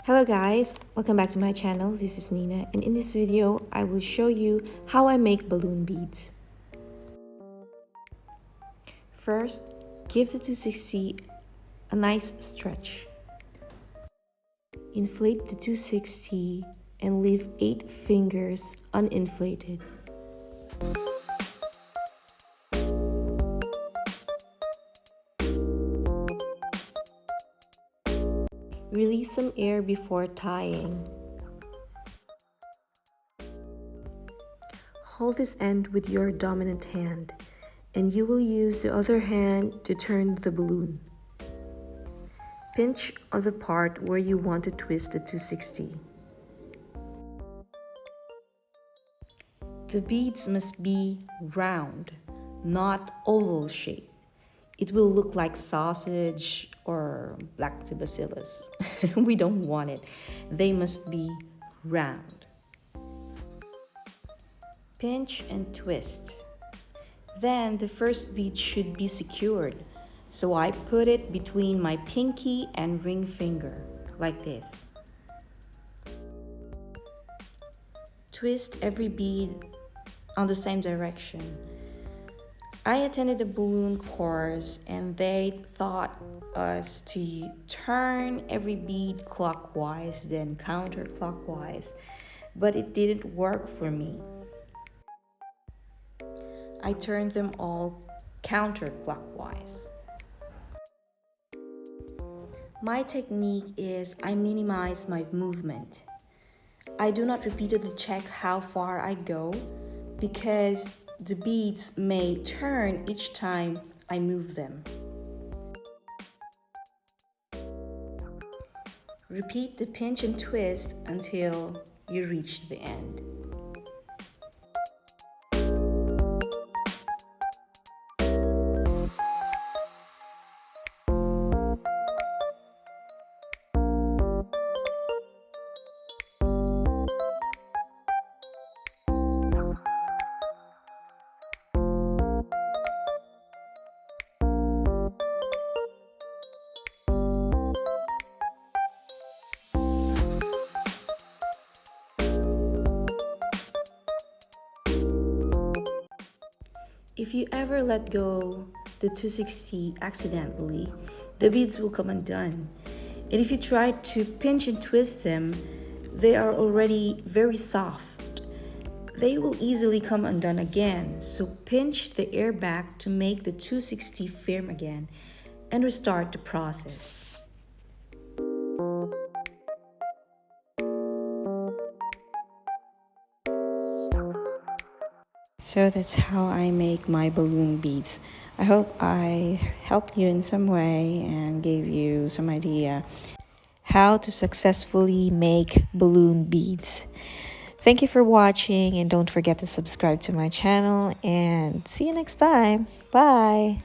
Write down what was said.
Hello guys, welcome back to my channel. This is Nina, and in this video I will show you how I make balloon beads. First, give the 260 a nice stretch. Inflate the 260 and leave 8 fingers uninflated. Release some air before tying. Hold this end with your dominant hand, and you will use the other hand to turn the balloon. Pinch on the part where you want to twist the 260. The beads must be round, not oval shaped. It will look like sausage or lactobacillus. We don't want it. They must be round. Pinch and twist. Then the first bead should be secured. So I put it between my pinky and ring finger, like this. Twist every bead on the same direction. I attended a balloon course and they taught us to turn every bead clockwise, then counterclockwise, but it didn't work for me. I turned them all counterclockwise. My technique is I minimize my movement. I do not repeatedly check how far I go because the beads may turn each time I move them. Repeat the pinch and twist until you reach the end. If you ever let go the 260 accidentally, the beads will come undone. And if you try to pinch and twist them, they are already very soft. They will easily come undone again. So pinch the air back to make the 260 firm again and restart the process. So that's how I make my balloon beads. I hope I helped you in some way and gave you some idea how to successfully make balloon beads. Thank you for watching, and don't forget to subscribe to my channel, and see you next time. Bye.